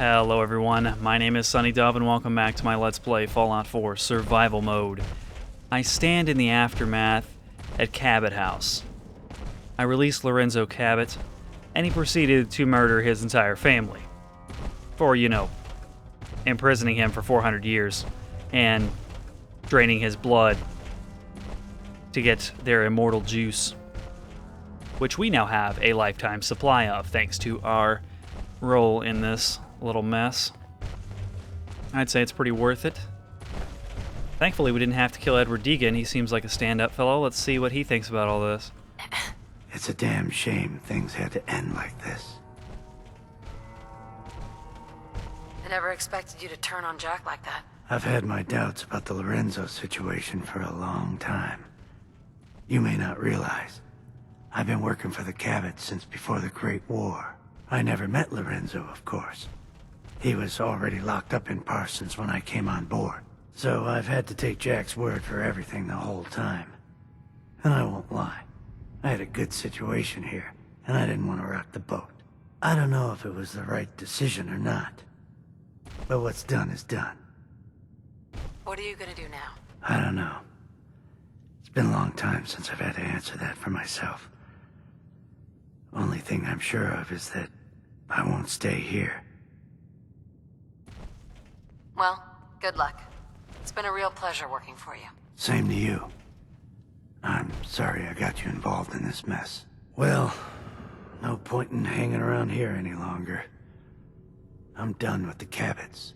Hello everyone, my name is Sunny Dove and welcome back to my Let's Play Fallout 4 Survival Mode. I stand in the aftermath at Cabot House. I released Lorenzo Cabot, and he proceeded to murder his entire family. For, imprisoning him for 400 years, and draining his blood to get their immortal juice, which we now have a lifetime supply of, thanks to our role in this little mess. I'd say it's pretty worth it. Thankfully, we didn't have to kill Edward Deegan. He seems like a stand-up fellow. Let's see what he thinks about all this. It's a damn shame things had to end like this. I never expected you to turn on Jack like that. I've had my doubts about the Lorenzo situation for a long time. You may not realize, I've been working for the Cabot since before the Great War. I never met Lorenzo, of course. He was already locked up in Parsons when I came on board. So I've had to take Jack's word for everything the whole time. And I won't lie, I had a good situation here, and I didn't want to rock the boat. I don't know if it was the right decision or not, but what's done is done. What are you gonna do now? I don't know. It's been a long time since I've had to answer that for myself. Only thing I'm sure of is that I won't stay here. Well, good luck. It's been a real pleasure working for you. Same to you. I'm sorry I got you involved in this mess. Well, no point in hanging around here any longer. I'm done with the Cabots.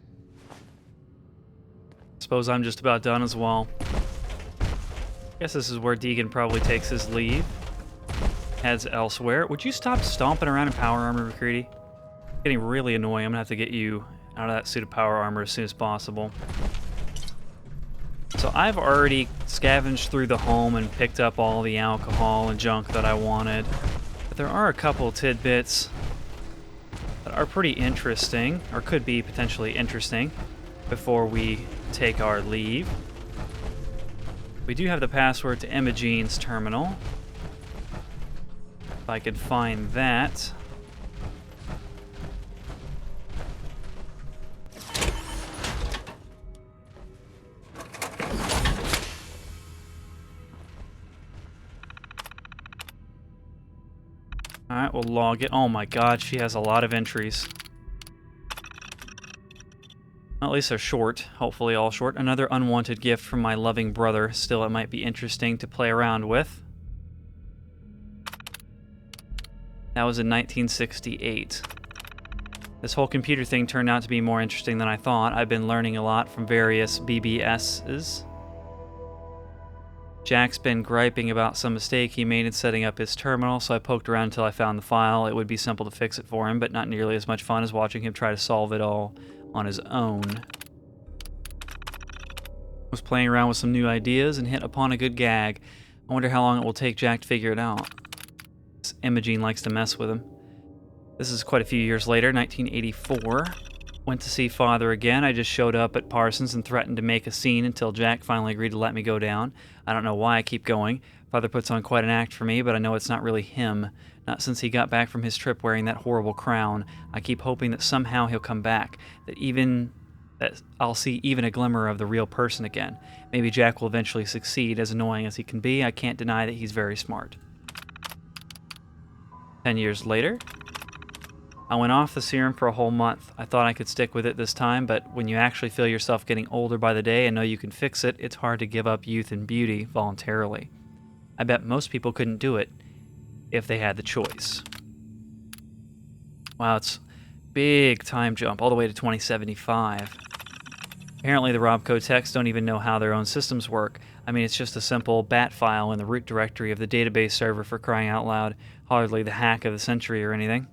Suppose I'm just about done as well. Guess this is where Deegan probably takes his leave. Heads elsewhere. Would you stop stomping around in power armor, McCready? Getting really annoying. I'm gonna have to get you out of that suit of power armor as soon as possible. So I've already scavenged through the home and picked up all the alcohol and junk that I wanted. But there are a couple tidbits that are pretty interesting, or could be potentially interesting, before we take our leave. We do have the password to Imogene's terminal. If I could find that. Alright, we'll log it. Oh my god, she has a lot of entries. At least they're short. Hopefully all short. Another unwanted gift from my loving brother. Still, it might be interesting to play around with. That was in 1968. This whole computer thing turned out to be more interesting than I thought. I've been learning a lot from various BBSs. Jack's been griping about some mistake he made in setting up his terminal, so I poked around until I found the file. It would be simple to fix it for him, but not nearly as much fun as watching him try to solve it all on his own. I was playing around with some new ideas and hit upon a good gag. I wonder how long it will take Jack to figure it out. Imogene likes to mess with him. This is quite a few years later, 1984. Went to see Father again. I just showed up at Parsons and threatened to make a scene until Jack finally agreed to let me go down. I don't know why I keep going. Father puts on quite an act for me, but I know it's not really him. Not since he got back from his trip wearing that horrible crown. I keep hoping that somehow he'll come back, that I'll see even a glimmer of the real person again. Maybe Jack will eventually succeed. As annoying as he can be, I can't deny that he's very smart. 10 years later, I went off the serum for a whole month. I thought I could stick with it this time, but when you actually feel yourself getting older by the day and know you can fix it, it's hard to give up youth and beauty voluntarily. I bet most people couldn't do it if they had the choice. Wow, it's big time jump, all the way to 2075. Apparently the Robco techs don't even know how their own systems work. I mean, it's just a simple bat file in the root directory of the database server, for crying out loud. Hardly the hack of the century or anything.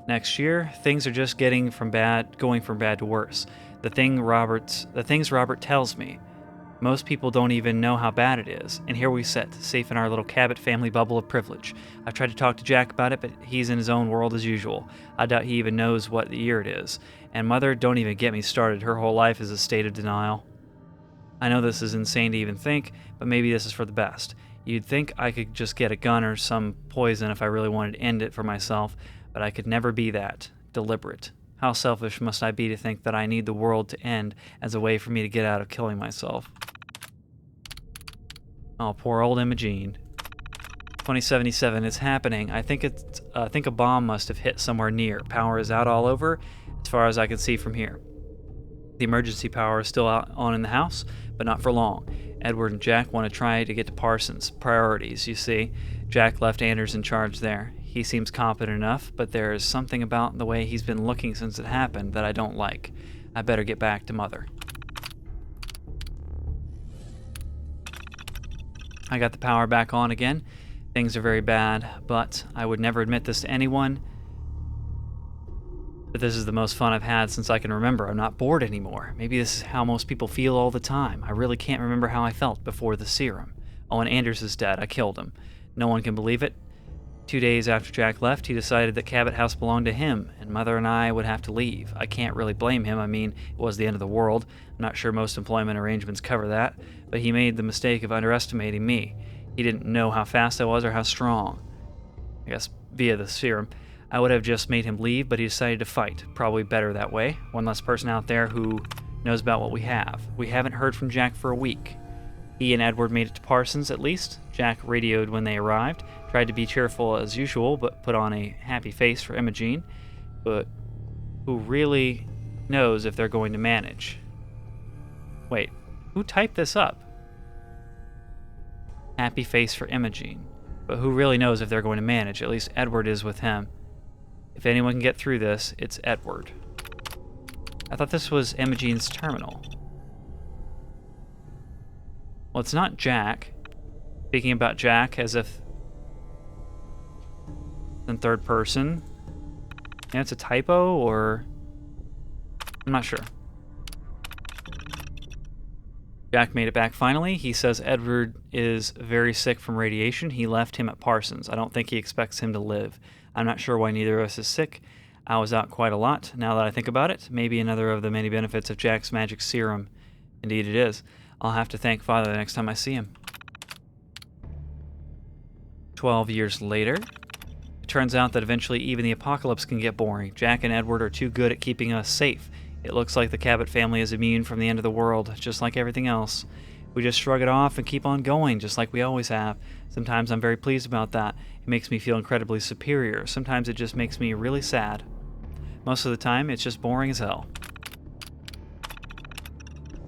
Next year, things are just going from bad to worse. The things Robert tells me, most people don't even know how bad it is. And here we sit, safe in our little Cabot family bubble of privilege. I've tried to talk to Jack about it, but he's in his own world as usual. I doubt he even knows what year it is. And Mother, don't even get me started. Her whole life is a state of denial. I know this is insane to even think, but maybe this is for the best. You'd think I could just get a gun or some poison if I really wanted to end it for myself, but I could never be that deliberate. How selfish must I be to think that I need the world to end as a way for me to get out of killing myself? Oh, poor old Imogene. 2077, it's happening. I think a bomb must have hit somewhere near. Power is out all over, as far as I can see from here. The emergency power is still out on in the house, but not for long. Edward and Jack want to try to get to Parsons. Priorities, you see. Jack left Anders in charge there. He seems competent enough, but there is something about the way he's been looking since it happened that I don't like. I better get back to Mother. I got the power back on again. Things are very bad, but I would never admit this to anyone. But this is the most fun I've had since I can remember. I'm not bored anymore. Maybe this is how most people feel all the time. I really can't remember how I felt before the serum. Oh, and Anders is dead. I killed him. No one can believe it. 2 days after Jack left, he decided that Cabot House belonged to him, and Mother and I would have to leave. I can't really blame him. I mean, it was the end of the world. I'm not sure most employment arrangements cover that, but he made the mistake of underestimating me. He didn't know how fast I was or how strong. I guess via the serum. I would have just made him leave, but he decided to fight. Probably better that way. One less person out there who knows about what we have. We haven't heard from Jack for a week. He and Edward made it to Parsons, at least. Jack radioed when they arrived, tried to be cheerful as usual, but put on a happy face for Imogene. But who really knows if they're going to manage? Wait, who typed this up? Happy face for Imogene. But who really knows if they're going to manage? At least Edward is with him. If anyone can get through this, it's Edward. I thought this was Imogene's terminal. Well, it's not Jack. Speaking about Jack as if in third person. Yeah, it's a typo, or I'm not sure. Jack made it back finally. He says Edward is very sick from radiation. He left him at Parsons. I don't think he expects him to live. I'm not sure why neither of us is sick. I was out quite a lot, now that I think about it. Maybe another of the many benefits of Jack's magic serum. Indeed it is. I'll have to thank Father the next time I see him. 12 years later. It turns out that eventually even the apocalypse can get boring. Jack and Edward are too good at keeping us safe. It looks like the Cabot family is immune from the end of the world, just like everything else. We just shrug it off and keep on going, just like we always have. Sometimes I'm very pleased about that. It makes me feel incredibly superior. Sometimes it just makes me really sad. Most of the time, it's just boring as hell.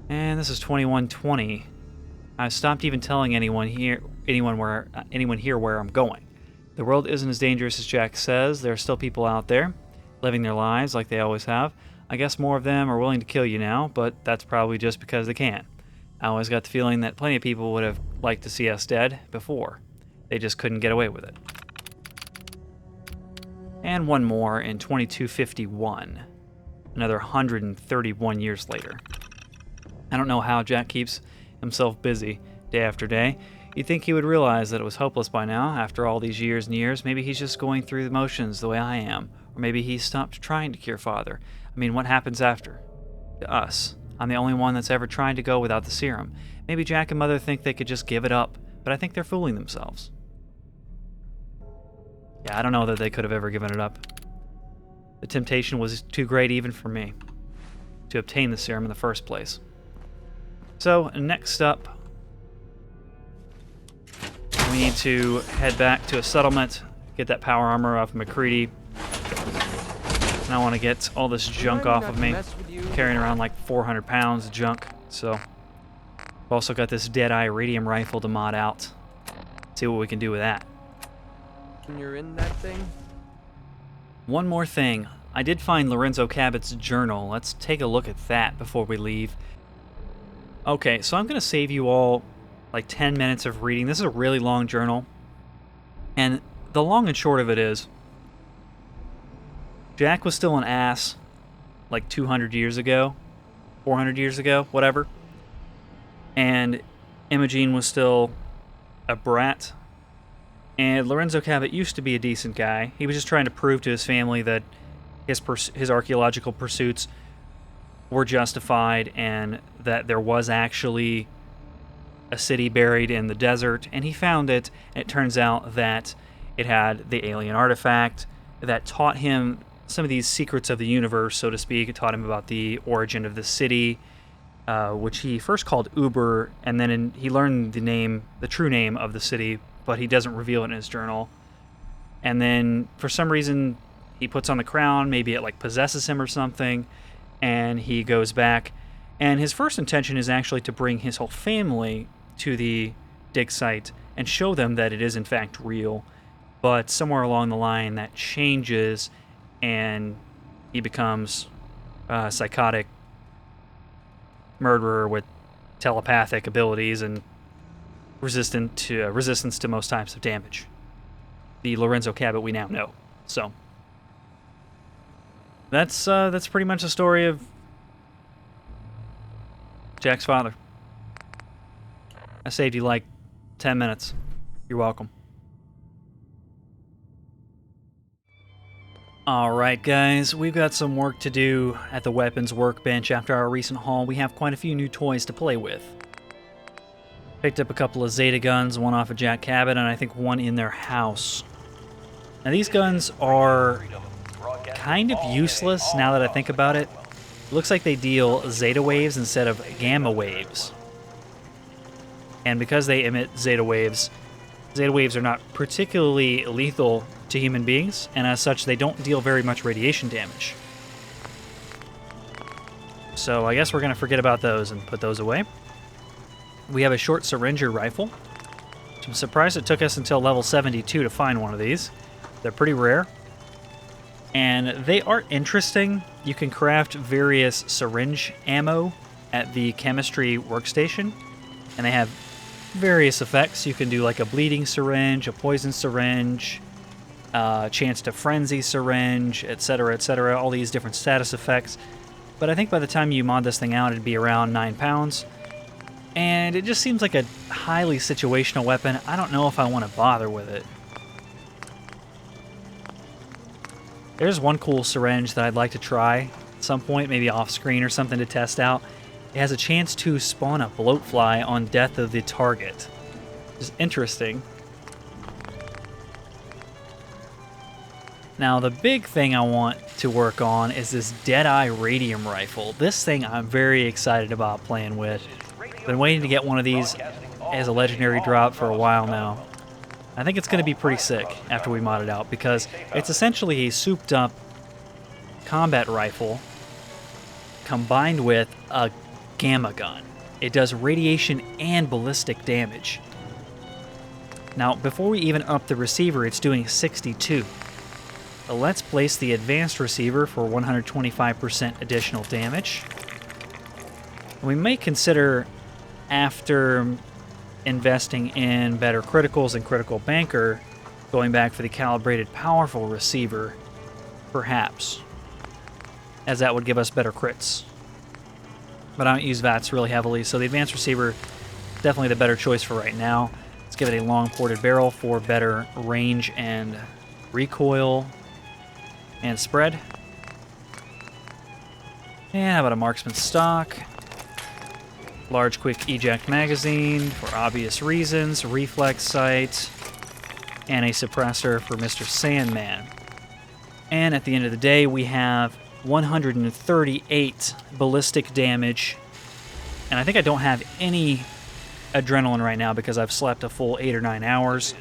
And this is 2120. I've stopped even telling anyone here where I'm going. The world isn't as dangerous as Jack says. There are still people out there, living their lives like they always have. I guess more of them are willing to kill you now, but that's probably just because they can. I always got the feeling that plenty of people would have liked to see us dead before. They just couldn't get away with it. And one more in 2251. Another 131 years later. I don't know how Jack keeps himself busy day after day. You'd think he would realize that it was hopeless by now, after all these years and years. Maybe he's just going through the motions the way I am. Or maybe he stopped trying to cure Father. I mean, what happens after? To us. I'm the only one that's ever tried to go without the serum. Maybe Jack and Mother think they could just give it up, but I think they're fooling themselves. Yeah, I don't know that they could have ever given it up. The temptation was too great even for me to obtain the serum in the first place. So, next up, we need to head back to a settlement, get that power armor off McCready. And I want to get all this junk off of me. Carrying around like 400 pounds of junk. So, I've also got this Deadeye Radium rifle to mod out. See what we can do with that. You're in that thing? One more thing. I did find Lorenzo Cabot's journal. Let's take a look at that before we leave. Okay, so I'm going to save you all like 10 minutes of reading. This is a really long journal. And the long and short of it is, Jack was still an ass like 200 years ago, 400 years ago, whatever. And Imogene was still a brat. And Lorenzo Cabot used to be a decent guy. He was just trying to prove to his family that his archaeological pursuits were justified and that there was actually a city buried in the desert. And he found it, and it turns out that it had the alien artifact that taught him some of these secrets of the universe, so to speak. It taught him about the origin of the city, which he first called Uber, and then he learned the true name of the city, but he doesn't reveal it in his journal. And then, for some reason, he puts on the crown, maybe it like possesses him or something, and he goes back. And his first intention is actually to bring his whole family to the dig site and show them that it is in fact real. But somewhere along the line that changes, and he becomes a psychotic murderer with telepathic abilities and resistance to most types of damage. The Lorenzo Cabot we now know. So that's pretty much the story of Jack's father. I saved you like 10 minutes. You're welcome. Alright guys, we've got some work to do at the weapons workbench after our recent haul. We have quite a few new toys to play with. Picked up a couple of Zeta guns, one off of Jack Cabot, and I think one in their house. Now these guns are kind of useless now that I think about it. It looks like they deal Zeta waves instead of Gamma waves. And because they emit Zeta waves are not particularly lethal to human beings, and as such they don't deal very much radiation damage. So I guess we're going to forget about those and put those away. We have a short syringer rifle, which I'm surprised it took us until level 72 to find one of these. They're pretty rare, and they are interesting. You can craft various syringe ammo at the chemistry workstation, and they have various effects. You can do like a bleeding syringe, a poison syringe, chance to frenzy syringe, etc., all these different status effects. But I think by the time you mod this thing out, it'd be around 9 pounds. And it just seems like a highly situational weapon. I don't know if I want to bother with it. There's one cool syringe that I'd like to try at some point, maybe off screen or something, to test out. It has a chance to spawn a bloatfly on death of the target. It's interesting. Now, the big thing I want to work on is this Deadeye Radium Rifle. This thing I'm very excited about playing with. Been waiting to get one of these as a legendary drop for a while now. I think it's going to be pretty sick after we mod it out, because it's essentially a souped-up combat rifle combined with a gamma gun. It does radiation and ballistic damage. Now, before we even up the receiver, it's doing 62. But let's place the advanced receiver for 125% additional damage. We may consider, after investing in better criticals and critical banker, going back for the calibrated powerful receiver, perhaps, as that would give us better crits. But I don't use VATS really heavily, so the advanced receiver, definitely the better choice for right now. Let's give it a long ported barrel for better range and recoil and spread. And how about a marksman stock? Large quick eject magazine for obvious reasons, reflex sight, and a suppressor for Mr. Sandman. And at the end of the day, we have 138 ballistic damage. And I think I don't have any adrenaline right now because I've slept a full 8 or 9 hours.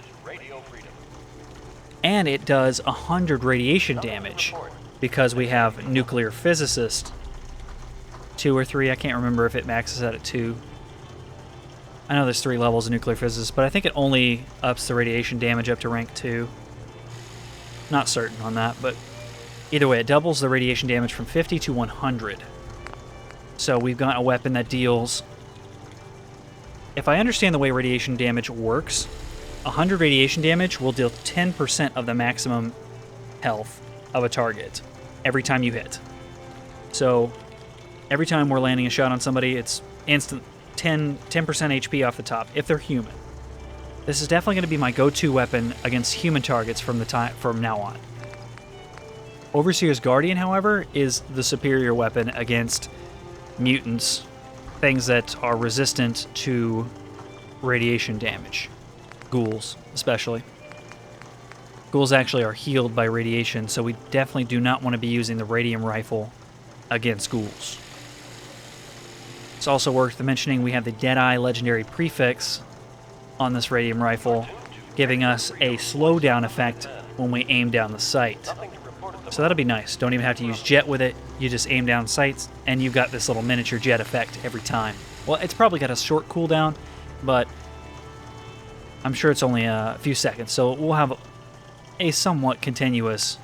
And it does 100 radiation damage because we have nuclear physicist 2 or 3. I can't remember if it maxes out at 2. I know there's 3 levels of nuclear physicist, but I think it only ups the radiation damage up to rank 2. Not certain on that, but either way, it doubles the radiation damage from 50 to 100. So we've got a weapon that deals... If I understand the way radiation damage works, 100 radiation damage will deal 10% of the maximum health of a target every time you hit. So every time we're landing a shot on somebody, it's instant 10% HP off the top if they're human. This is definitely going to be my go-to weapon against human targets from now on. Overseer's Guardian, however, is the superior weapon against mutants, things that are resistant to radiation damage. Ghouls, especially. Ghouls actually are healed by radiation, so we definitely do not want to be using the radium rifle against ghouls. It's also worth mentioning we have the Deadeye legendary prefix on this radium rifle, giving us a slowdown effect when we aim down the sight. So that'll be nice. Don't even have to use jet with it. You just aim down sights, and you've got this little miniature jet effect every time. Well, it's probably got a short cooldown, but I'm sure it's only a few seconds, so we'll have a somewhat continuous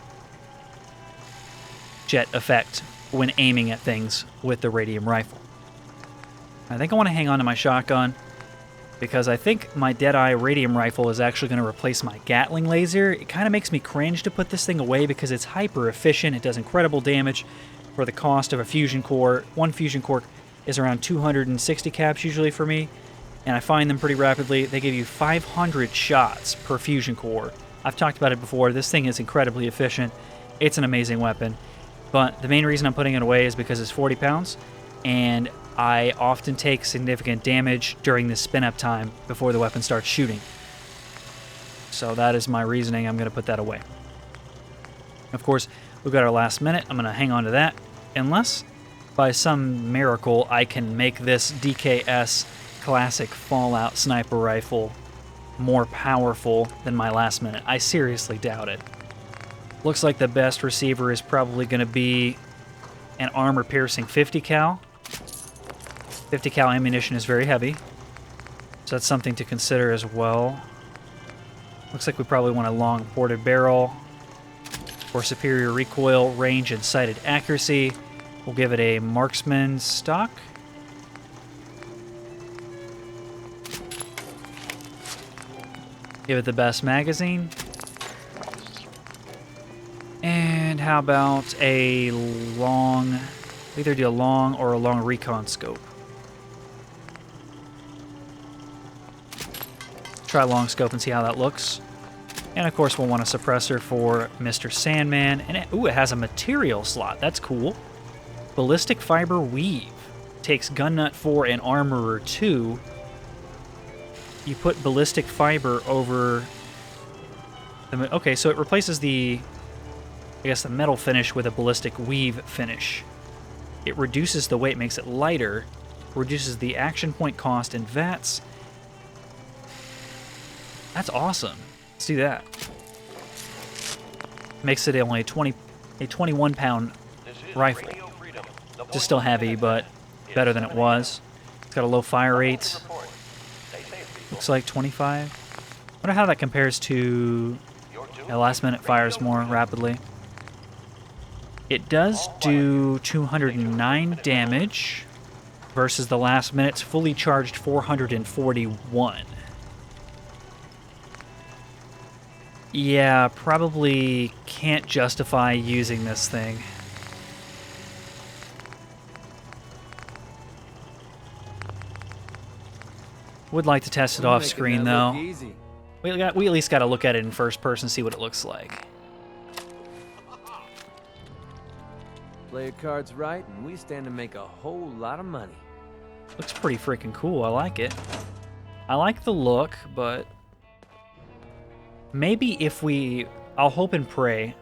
jet effect when aiming at things with the radium rifle. I think I want to hang on to my shotgun because I think my Deadeye radium rifle is actually going to replace my Gatling laser. It kind of makes me cringe to put this thing away because it's hyper efficient. It does incredible damage for the cost of a fusion core. One fusion core is around 260 caps usually for me, and I find them pretty rapidly. They give you 500 shots per fusion core. I've talked about it before. This thing is incredibly efficient. It's an amazing weapon, but the main reason I'm putting it away is because it's 40 pounds, and I often take significant damage during the spin-up time before the weapon starts shooting. So that is my reasoning. I'm going to put that away. Of course, we've got our last minute. I'm going to hang on to that, unless by some miracle I can make this DKS classic Fallout sniper rifle more powerful than my last minute. I seriously doubt it. Looks like the best receiver is probably going to be an armor-piercing 50 cal. 50 cal ammunition is very heavy, so that's something to consider as well. Looks like we probably want a long ported barrel for superior recoil, range, and sighted accuracy. We'll give it a marksman stock. Give it the best magazine. And how about a long, either do a long or a long recon scope. Try long scope and see how that looks. And of course we'll want a suppressor for Mr. Sandman. And it has a material slot. That's cool. Ballistic fiber weave. Takes gun nut 4 and armorer 2. You put ballistic fiber over the, okay, so it replaces the, I guess, the metal finish with a ballistic weave finish. It reduces the weight, makes it lighter, reduces the action point cost in VATS. That's awesome. Let's do that. Makes it only a 21-pound rifle. Just still heavy, but better than it was. It's got a low fire rate. Looks like 25. Wonder how that compares to last minute fires more rapidly. It does do 209 damage versus the last minute's fully charged 441. Yeah, probably can't justify using this thing. Would like to test it off screen though. We at least got to look at it in first person, see what it looks like. Play your cards right, and we stand to make a whole lot of money. Looks pretty freaking cool. I like it. I like the look, but maybe if I'll hope and pray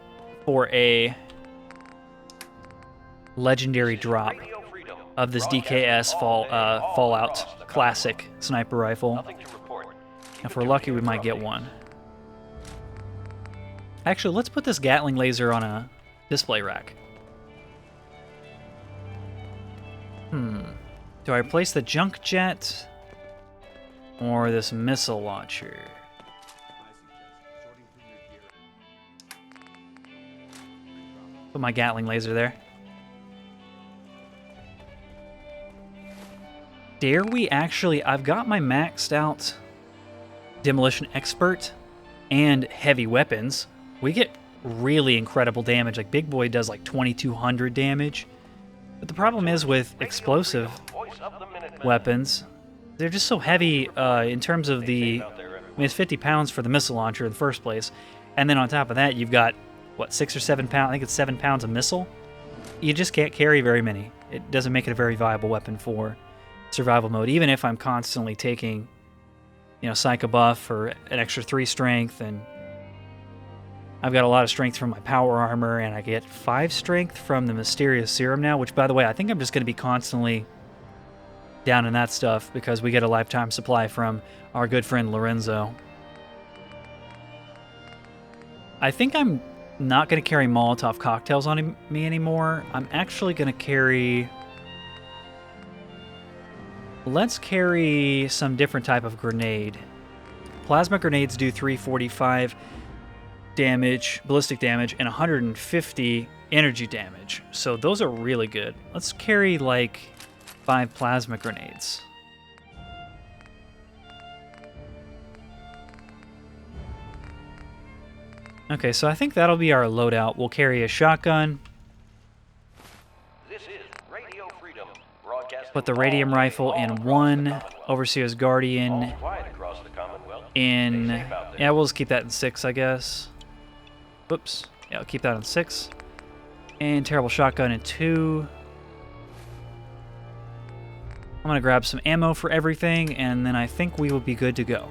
for a legendary drop of this DKS Fallout Classic sniper rifle. If we're lucky, we might get one. Actually, let's put this Gatling laser on a display rack. Do I replace the junk jet or this missile launcher? Put my Gatling laser there. Dare we actually... I've got my maxed out Demolition Expert and heavy weapons. We get really incredible damage. Like Big Boy does like 2200 damage. But the problem is with explosive weapons, they're just so heavy in terms of the... I mean, it's 50 pounds for the missile launcher in the first place. And then on top of that, you've got, what, 6 or 7 pounds? I think it's 7 pounds of missile. You just can't carry very many. It doesn't make it a very viable weapon for survival mode, even if I'm constantly taking, you know, Psycho buff or an extra 3 strength and I've got a lot of strength from my power armor, and I get 5 strength from the mysterious serum now, which, by the way, I think I'm just going to be constantly down in that stuff because we get a lifetime supply from our good friend Lorenzo. I think I'm not going to carry Molotov cocktails on me anymore. I'm actually going to carry... Let's carry some different type of grenade. Plasma grenades do 345 damage, ballistic damage, and 150 energy damage. So those are really good. Let's carry like 5 plasma grenades. Okay, so I think that'll be our loadout. We'll carry a shotgun. This is Radio Freedom, broadcasting Put the radium rifle in one. Overseer's Guardian quiet across the Commonwealth. in... Stay safe out there. Yeah, we'll just keep that in 6, I guess. Whoops. Yeah, I'll keep that in 6. And Terrible Shotgun in 2. I'm going to grab some ammo for everything, and then I think we will be good to go.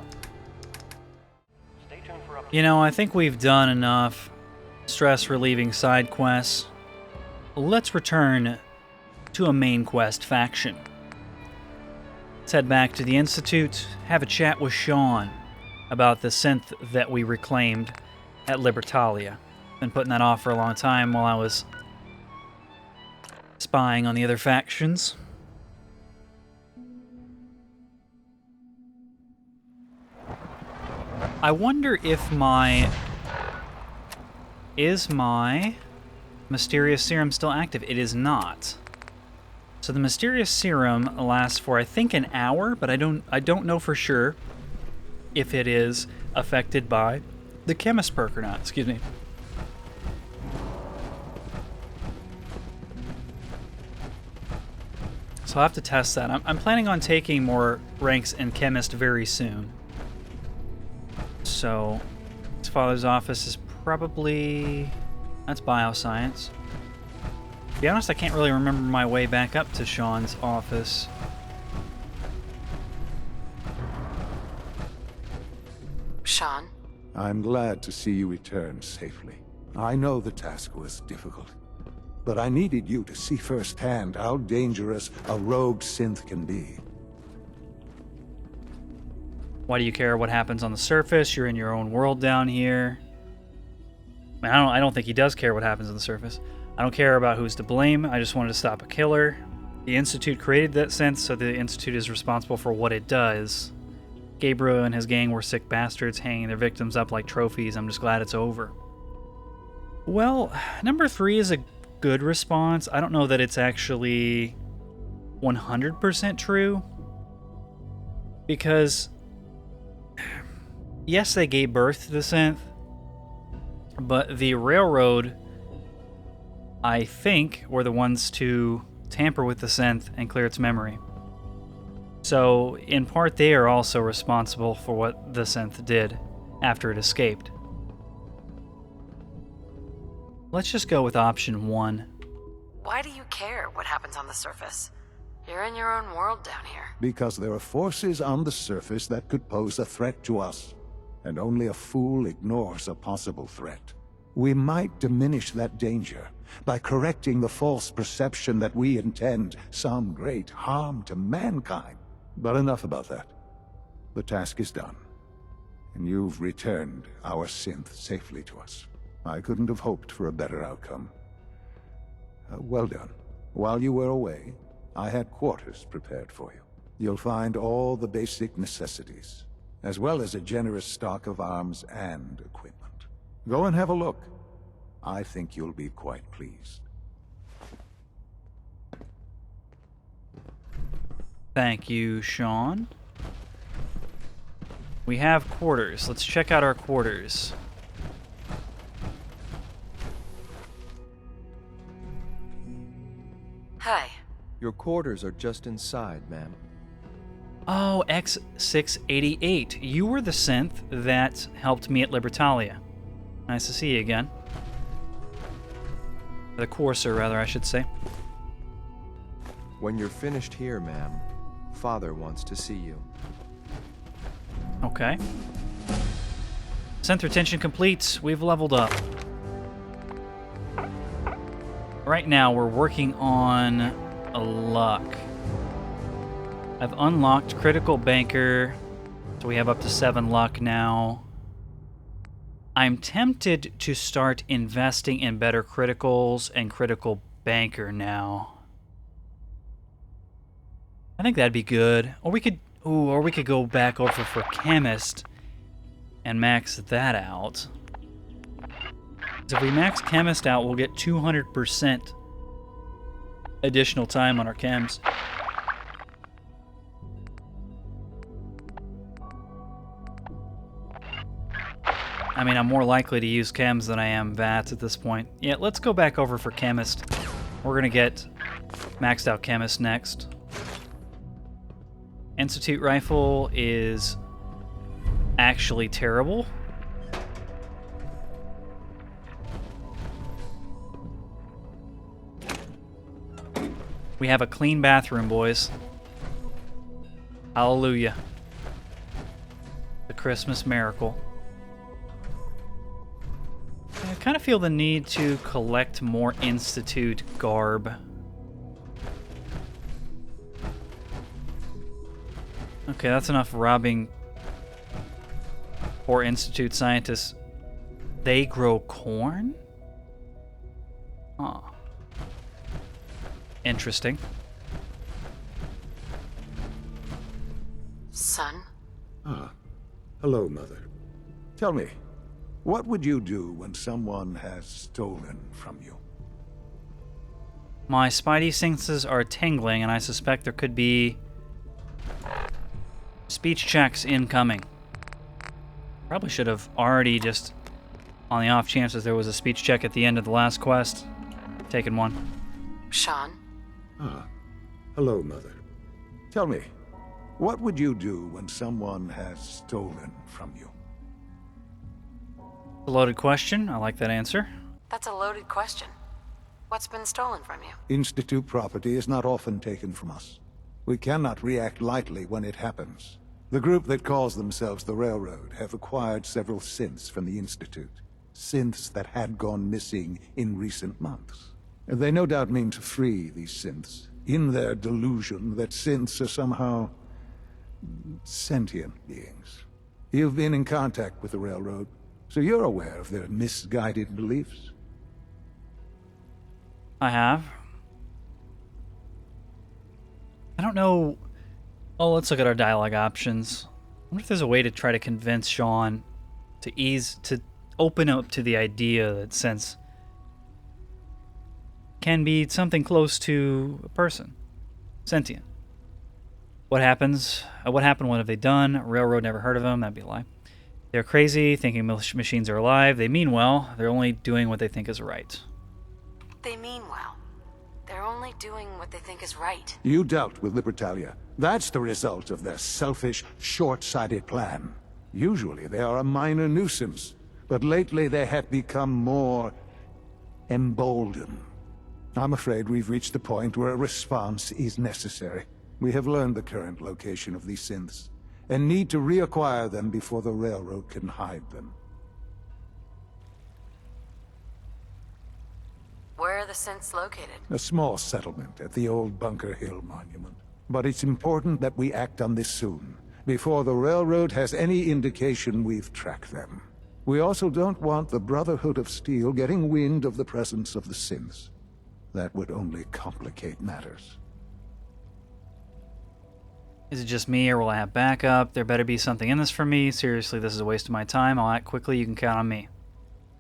Stay tuned for updates. You know, I think we've done enough stress-relieving side quests. Let's return to a main quest faction. Let's head back to the Institute, have a chat with Sean about the synth that we reclaimed at Libertalia. Been putting that off for a long time while I was spying on the other factions. I wonder if my... Is my mysterious serum still active? It is not. So the mysterious serum lasts for, I think, an hour, but I don't know for sure if it is affected by the chemist perk or not. Excuse me. So I'll have to test that. I'm planning on taking more ranks in chemist very soon. So his father's office is probably... That's bioscience. To be honest, I can't really remember my way back up to Sean's office. Sean? I'm glad to see you return safely. I know the task was difficult, but I needed you to see firsthand how dangerous a rogue synth can be. Why do you care what happens on the surface? You're in your own world down here. I don't think he does care what happens on the surface. I don't care about who's to blame. I just wanted to stop a killer. The Institute created that synth, so the Institute is responsible for what it does. Gabriel and his gang were sick bastards hanging their victims up like trophies. I'm just glad it's over. Well, number 3 is a good response. I don't know that it's actually 100% true. Because, yes, they gave birth to the synth, but the Railroad, I think, were the ones to tamper with the synth and clear its memory. So, in part, they are also responsible for what the synth did after it escaped. Let's just go with option 1. Why do you care what happens on the surface? You're in your own world down here. Because there are forces on the surface that could pose a threat to us, and only a fool ignores a possible threat. We might diminish that danger by correcting the false perception that we intend some great harm to mankind. But enough about that. The task is done, and you've returned our synth safely to us. I couldn't have hoped for a better outcome. Well done. While you were away, I had quarters prepared for you. You'll find all the basic necessities, as well as a generous stock of arms and equipment. Go and have a look. I think you'll be quite pleased. Thank you, Sean. We have quarters. Let's check out our quarters. Hi. Your quarters are just inside, ma'am. Oh, X688. You were the synth that helped me at Libertalia. Nice to see you again. The Courser, rather, I should say. When you're finished here, ma'am, Father wants to see you. Okay. Synth retention complete. We've leveled up. Right now, we're working on a luck. I've unlocked Critical Banker, so we have up to 7 luck now. I'm tempted to start investing in better criticals and Critical Banker now. I think that'd be good. Or we could go back over for Chemist and max that out. 'Cause if we max Chemist out, we'll get 200% additional time on our chems. I mean, I'm more likely to use chems than I am VATs at this point. Yeah, let's go back over for Chemist. We're gonna get maxed out Chemist next. Institute Rifle is actually terrible. We have a clean bathroom, boys. Hallelujah. The Christmas miracle. I kind of feel the need to collect more Institute garb. Okay, that's enough robbing poor Institute scientists. They grow corn? Huh. Interesting. Son? Ah, hello, Mother. Tell me, what would you do when someone has stolen from you? My spidey senses are tingling, and I suspect there could be speech checks incoming. Probably should have already, just on the off chances there was a speech check at the end of the last quest, taken one. Sean? Ah, hello, Mother. Tell me, what would you do when someone has stolen from you? A loaded question. I like that answer. That's a loaded question. What's been stolen from you? Institute property is not often taken from us. We cannot react lightly when it happens. The group that calls themselves the Railroad have acquired several synths from the Institute. Synths that had gone missing in recent months. They no doubt mean to free these synths, in their delusion that synths are somehow sentient beings. You've been in contact with the Railroad, so you're aware of their misguided beliefs. I have. I don't know. Oh, let's look at our dialogue options. I wonder if there's a way to try to convince Sean to open up to the idea that sense can be something close to a person. Sentient. What happens? What happened? What have they done? Railroad never heard of them. That'd be a lie. They're crazy, thinking machines are alive. They mean well. They're only doing what they think is right. They mean well. They're only doing what they think is right. You dealt with Libertalia. That's the result of their selfish, short-sighted plan. Usually they are a minor nuisance, but lately they have become more emboldened. I'm afraid we've reached the point where a response is necessary. We have learned the current location of these synths, and need to reacquire them before the Railroad can hide them. Where are the synths located? A small settlement at the old Bunker Hill Monument. But it's important that we act on this soon, before the Railroad has any indication we've tracked them. We also don't want the Brotherhood of Steel getting wind of the presence of the synths. That would only complicate matters. Is it just me, or will I have backup? There better be something in this for me. Seriously, this is a waste of my time. I'll act quickly. You can count on me.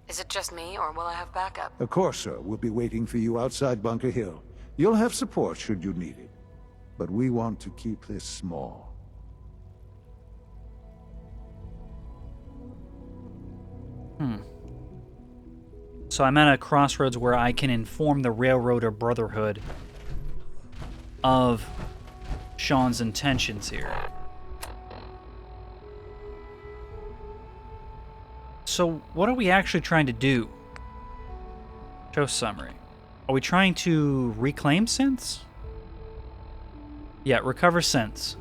Is it just me, or will I have backup? Of course, sir. We'll be waiting for you outside Bunker Hill. You'll have support should you need it. But we want to keep this small. So I'm at a crossroads where I can inform the Railroad or Brotherhood of Sean's intentions here. So what are we actually trying to do? Show summary. Are we trying to reclaim synths? Yeah, recover synths.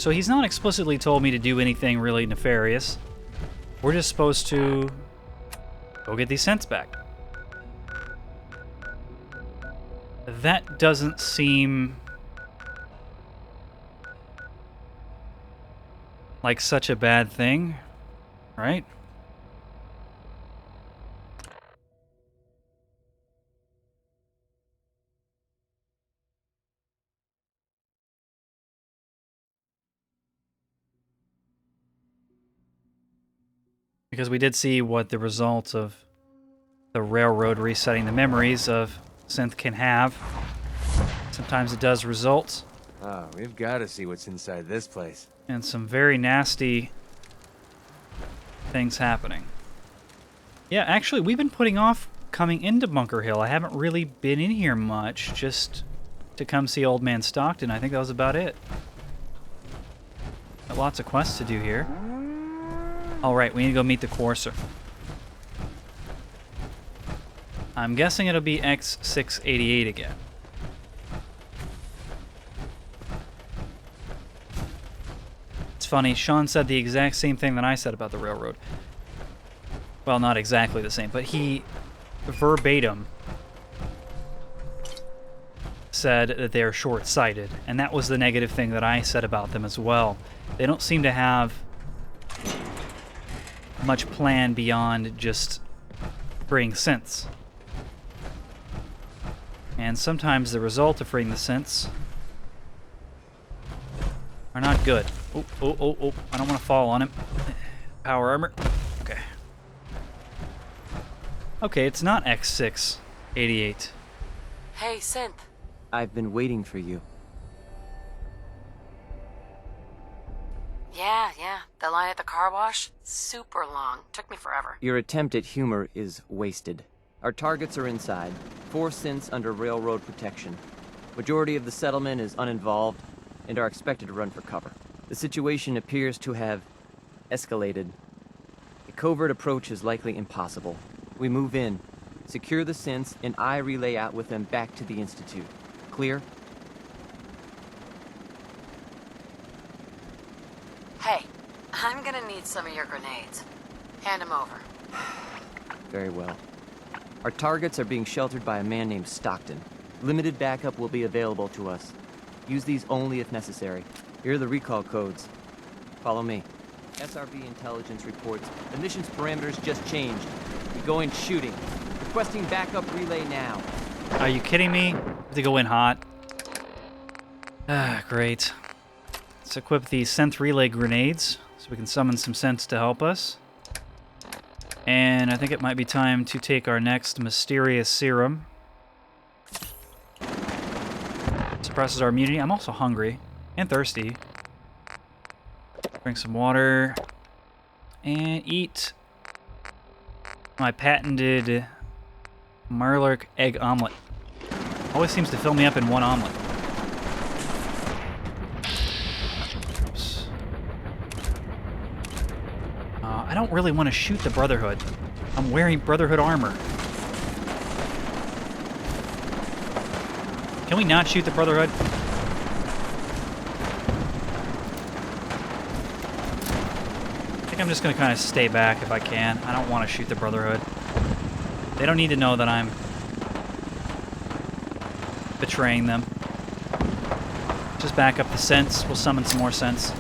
So he's not explicitly told me to do anything really nefarious. We're just supposed to go get these scents back. That doesn't seem like such a bad thing, right? Because we did see what the result of the railroad resetting the memories of synth can have. Sometimes it does result Oh, we've got to see what's inside this place. in some very nasty things happening. Yeah, actually, we've been putting off coming into Bunker Hill. I haven't really been in here much, just to come see Old Man Stockton. I think that was about it. Got lots of quests to do here. All right, we need to go meet the Courser. I'm guessing it'll be X688 again. It's funny, Sean said the exact same thing that I said about the railroad. Well, not exactly the same, but he verbatim said that they're short-sighted, and that was the negative thing that I said about them as well. They don't seem to have much plan beyond just freeing synths. And sometimes the result of freeing the synths are not good. Oh, oh, oh, oh. I don't want to fall on him. Power armor. Okay. Okay, it's not X688. Hey, Synth. I've been waiting for you. Yeah. The line at the car wash? Super long. Took me forever. Your attempt at humor is wasted. Our targets are inside. 4 synths under railroad protection. Majority of the settlement is uninvolved and are expected to run for cover. The situation appears to have escalated. A covert approach is likely impossible. We move in, secure the synths, and I relay out with them back to the Institute. Clear? Hey, I'm gonna need some of your grenades. Hand them over. Very well. Our targets are being sheltered by a man named Stockton. Limited backup will be available to us. Use these only if necessary. Here are the recall codes. Follow me. SRB intelligence reports the mission's parameters just changed. We're going shooting. Requesting backup relay now. Are you kidding me? Have to go in hot. Ah, great. Let's equip the synth relay grenades so we can summon some synths to help us. And I think it might be time to take our next mysterious serum. Suppresses our immunity. I'm also hungry and thirsty. Drink some water and eat my patented Mirelurk egg omelet. Always seems to fill me up in one omelet. Oops. I don't really want to shoot the Brotherhood. I'm wearing Brotherhood armor. Can we not shoot the Brotherhood? I think I'm just going to kind of stay back if I can. I don't want to shoot the Brotherhood. They don't need to know that I'm betraying them. Just back up the scents. We'll summon some more scents.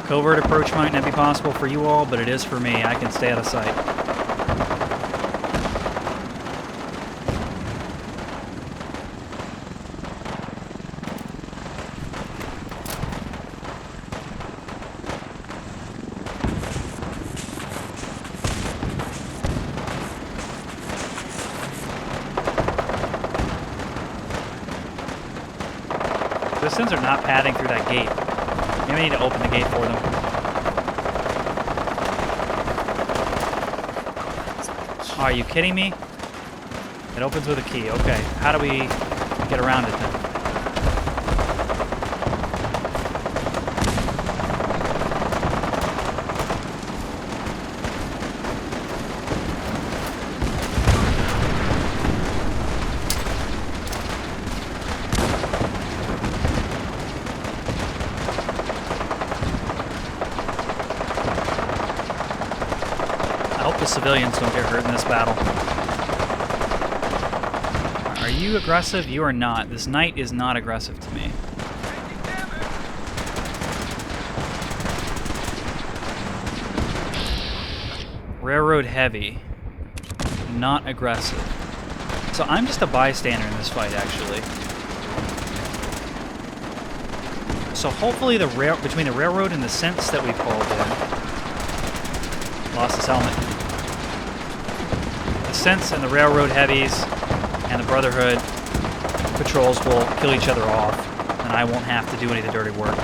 Covert approach might not be possible for you all, but it is for me. I can stay out of sight. The Sins are not padding through that gate. Maybe I need to open the gate for them. Are you kidding me? It opens with a key. Okay. How do we get around it then? the civilians don't get hurt in this battle. Are you aggressive? You are not. This knight is not aggressive to me. Railroad heavy. Not aggressive. So I'm just a bystander in this fight, actually. So hopefully between the railroad and the synths that we pulled in. Lost his helmet. The synths and the railroad heavies and the Brotherhood patrols will kill each other off, and I won't have to do any of the dirty work.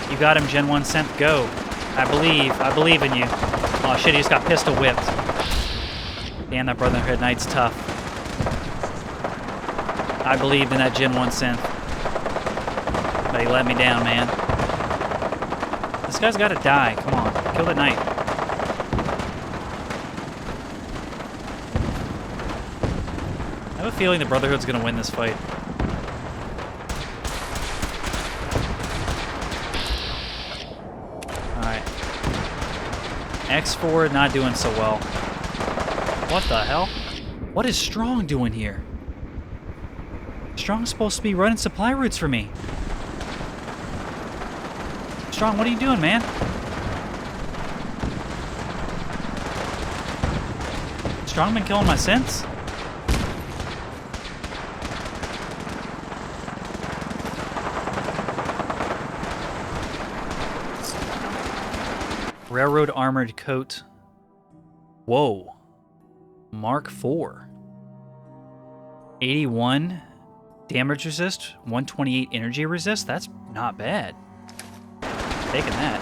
You got him, Gen 1 synth, go. I believe in you. Oh shit, he just got pistol whipped. Damn, that Brotherhood Knight's tough. I believed in that Gen 1 synth. But he let me down, man. This guy's gotta die. Come on, kill the Knight. I have a feeling the Brotherhood's gonna win this fight. X4 not doing so well. What the hell? What is Strong doing here? Strong's supposed to be running supply routes for me. Strong, what are you doing, man? Strong been killing my synths? Railroad armored coat. Whoa. Mark IV. 81 damage resist, 128 energy resist. That's not bad. Taking that.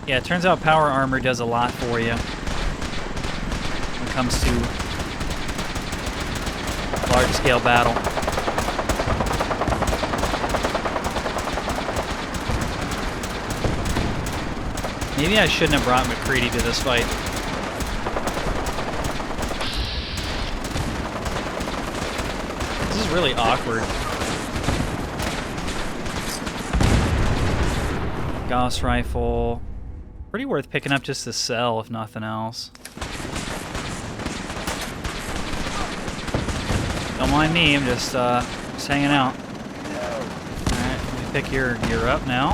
Yeah, it turns out power armor does a lot for you when it comes to large-scale battle. Maybe I shouldn't have brought McCready to this fight. This is really awkward. Gauss rifle. Pretty worth picking up just to sell, if nothing else. Don't mind me, I'm just hanging out. Alright, let me pick your gear up now.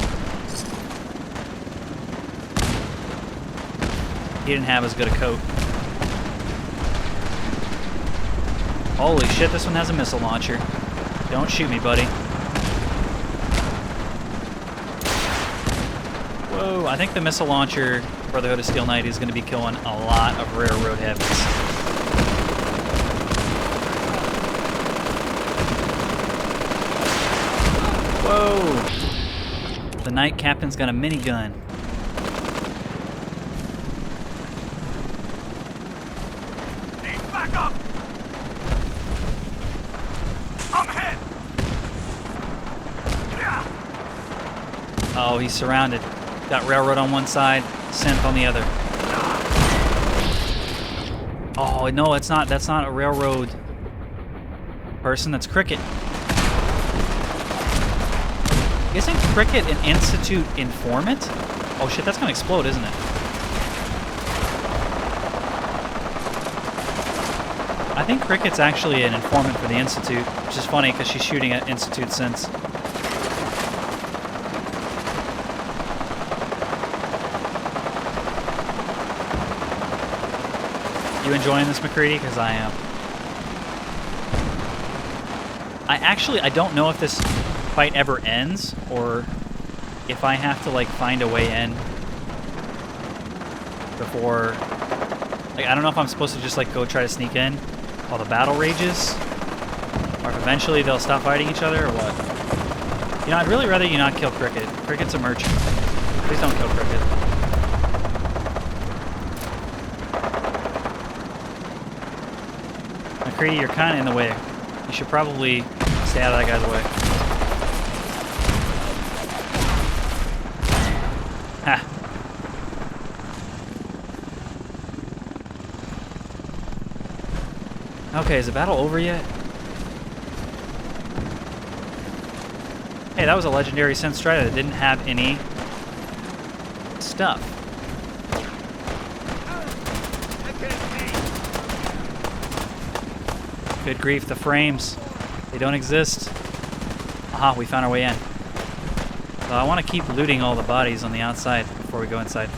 He didn't have as good a coat. Holy shit, this one has a missile launcher. Don't shoot me, buddy. Whoa, I think the missile launcher Brotherhood of Steel Knight is going to be killing a lot of railroad heavies. Whoa! The Knight Captain's got a minigun. Back up! I'm ahead! Oh, he's surrounded. Got railroad on one side, synth on the other. Oh no, it's not. That's not a railroad person. That's Cricket. Isn't Cricket an Institute informant? Oh shit, that's gonna explode, isn't it? I think Cricket's actually an informant for the Institute, which is funny because she's shooting at Institute synths. You enjoying this, McCready? Because I am. I don't know if this fight ever ends, or if I have to, like, find a way in. before... Like, I don't know if I'm supposed to just, like, go try to sneak in while the battle rages, or if eventually they'll stop fighting each other, or what. You know, I'd really rather you not kill Cricket. Cricket's a merchant. Please don't kill Cricket. McCree, you're kind of in the way. You should probably stay out of that guy's way. Ha! Okay, is the battle over yet? Hey, that was a legendary Synth Strider that didn't have any stuff. Good grief, the frames. They don't exist. Aha, we found our way in. So I want to keep looting all the bodies on the outside before we go inside.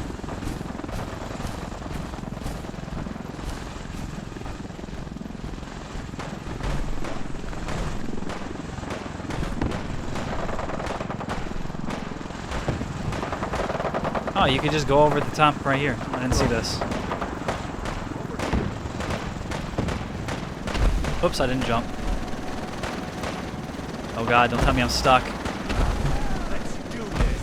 Oh, you could just go over the top right here. I didn't see this. Oops, I didn't jump. Oh god, don't tell me I'm stuck. Let's do this.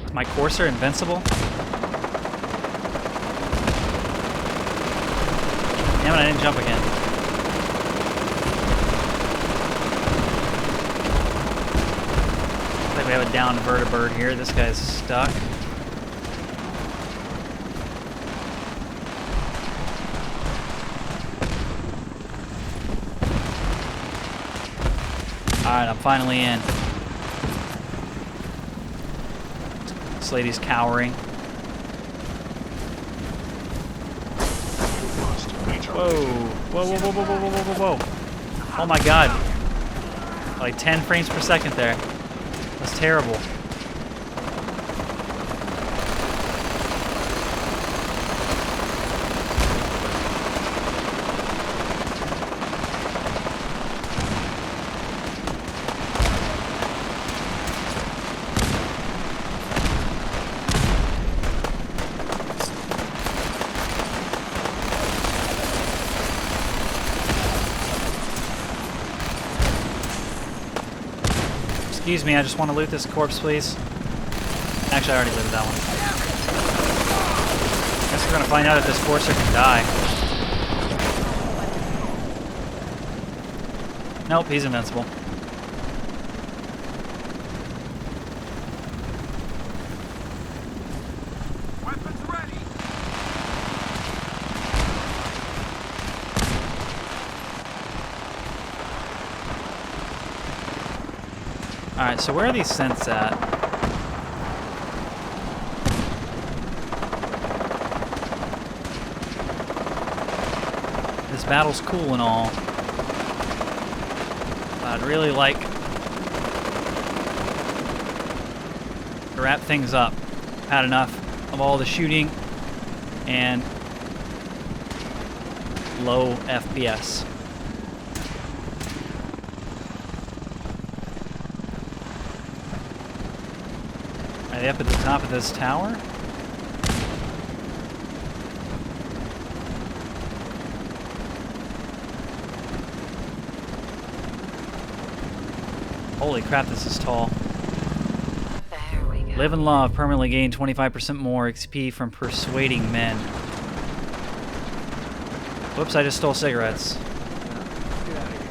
Is my Courser invincible? Damn it, I didn't jump again. Looks like we have a downed vertibird here. This guy's stuck. Alright, I'm finally in. This lady's cowering. Whoa. Whoa, whoa, whoa, whoa, whoa, whoa, whoa, whoa. Oh my god. Like 10 frames per second there. That's terrible. Excuse me, I just want to loot this corpse, please. Actually, I already looted that one. Guess we're gonna find out if this Courser can die. Nope, he's invincible. Weapons ready. Alright, so where are these synths at? This battle's cool and all. But I'd really like to wrap things up. Had enough of all the shooting and low FPS. Are they up at the top of this tower? Holy crap, this is tall. There we go. Live and love, permanently gain 25% more XP from persuading men. Whoops, I just stole cigarettes. Get out of here.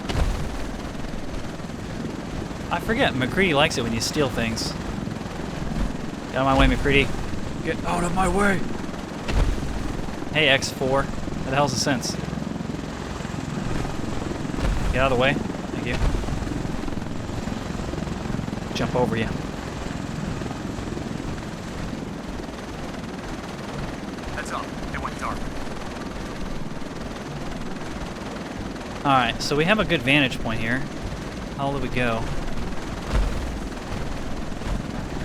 I forget, McCready likes it when you steal things. Get out of my way, McCready. Get out of my way! Hey, X4. What the hell's the sense? Get out of the way. Thank you. Jump over you. Heads up. It went dark. Alright, so we have a good vantage point here. How low do we go?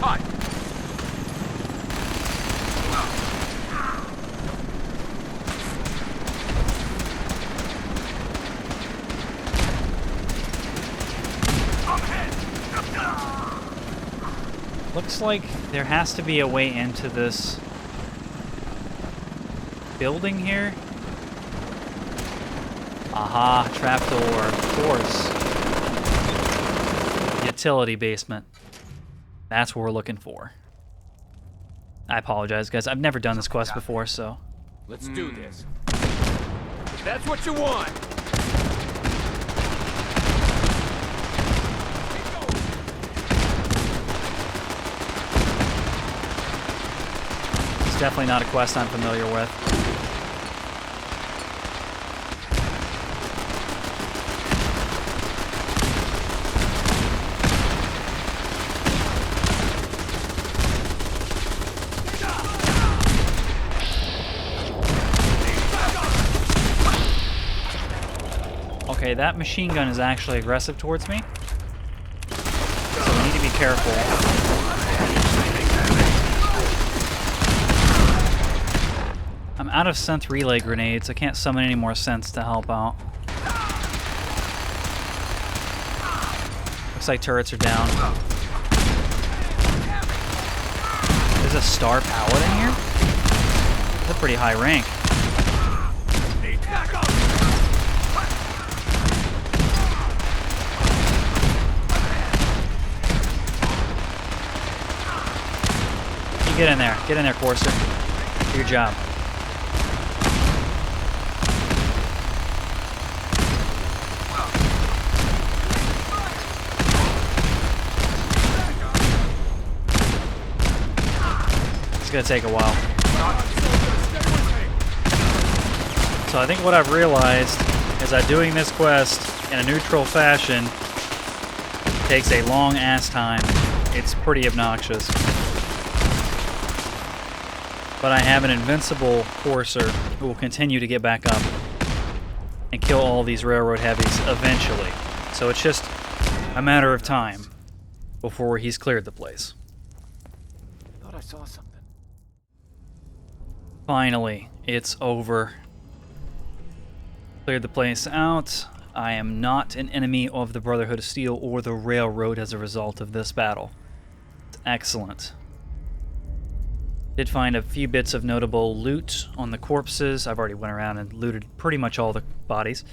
Hi. Looks like there has to be a way into this building here. Aha, trapdoor, of course. Utility basement. That's what we're looking for. I apologize, guys. I've never done this quest before, so... Let's do this. That's what you want! It's definitely not a quest I'm familiar with. Okay, that machine gun is actually aggressive towards me, so we need to be careful. I'm out of synth relay grenades. I can't summon any more synths to help out. Looks like turrets are down. There's a star paladin here? That's a pretty high rank. Get in there, Courser. Do your job. It's gonna take a while. So I think what I've realized is that doing this quest in a neutral fashion takes a long ass time. It's pretty obnoxious. But I have an invincible Courser who will continue to get back up and kill all these railroad heavies eventually. So it's just a matter of time before he's cleared the place. I thought I saw something. Finally, it's over. Cleared the place out. I am not an enemy of the Brotherhood of Steel or the Railroad as a result of this battle. It's excellent. Did find a few bits of notable loot on the corpses. I've already went around and looted pretty much all the bodies.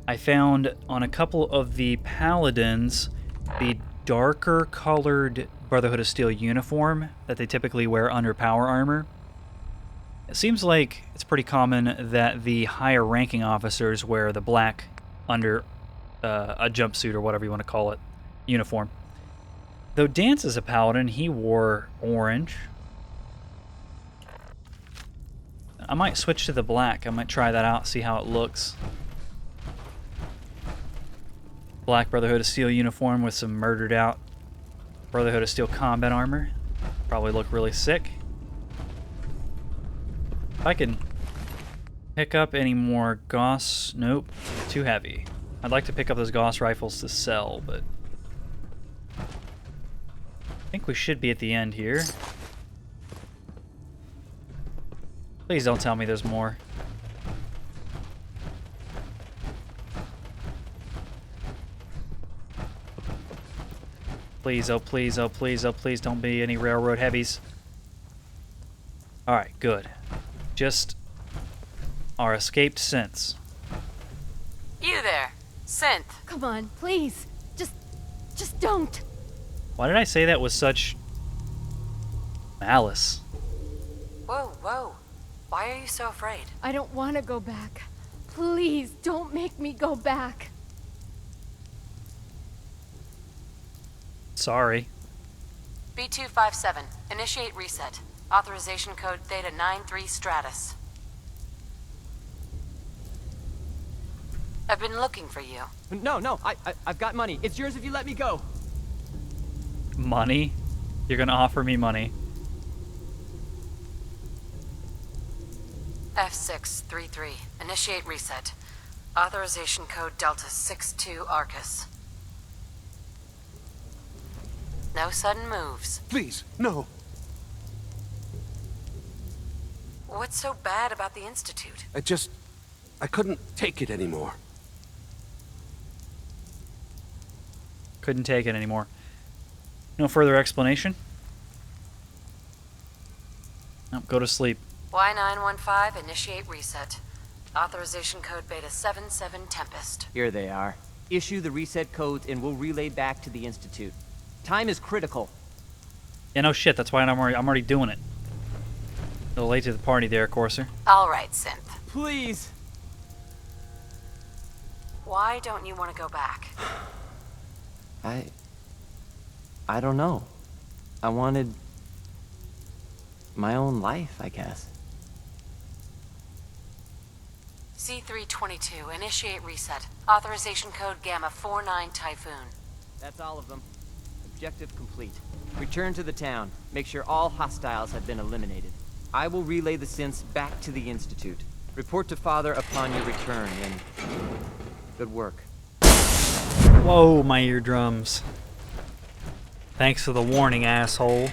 I found on a couple of the paladins the darker colored Brotherhood of Steel uniform that they typically wear under power armor. It seems like it's pretty common that the higher ranking officers wear the black under a jumpsuit or whatever you want to call it uniform. Though Dance is a paladin, he wore orange. I might switch to the black. I might try that out, see how it looks. Black Brotherhood of Steel uniform with some murdered out Brotherhood of Steel combat armor. Probably look really sick. If I can pick up any more Gauss... Nope, too heavy. I'd like to pick up those Gauss rifles to sell, but... I think we should be at the end here. Please don't tell me there's more. Please, oh please, oh please, oh please, don't be any railroad heavies. Alright, good. Just our escaped synths. You there, Synth. Come on, please. Just don't. Why did I say that with such malice? Whoa, whoa. Why are you so afraid? I don't want to go back. Please, don't make me go back. Sorry. B257, initiate reset. Authorization code Theta 93 Stratus. I've been looking for you. No, I've got money. It's yours if you let me go. Money? You're gonna offer me money? F633, initiate reset. Authorization code Delta 62 Arcus. No sudden moves. Please, no. What's so bad about the Institute? I couldn't take it anymore. Couldn't take it anymore. No further explanation? Nope, go to sleep. Y915, initiate reset. Authorization code Beta 77 Tempest. Here they are. Issue the reset codes and we'll relay back to the Institute. Time is critical. Yeah, no shit, that's why I'm already doing it. A little late to the party there, Corsair. All right, Synth. Please! Why don't you want to go back? I don't know. I wanted my own life, I guess. C322, initiate reset. Authorization code Gamma 49 Typhoon. That's all of them. Objective complete. Return to the town. Make sure all hostiles have been eliminated. I will relay the synths back to the Institute. Report to Father upon your return, and good work. Whoa, my eardrums. Thanks for the warning, asshole.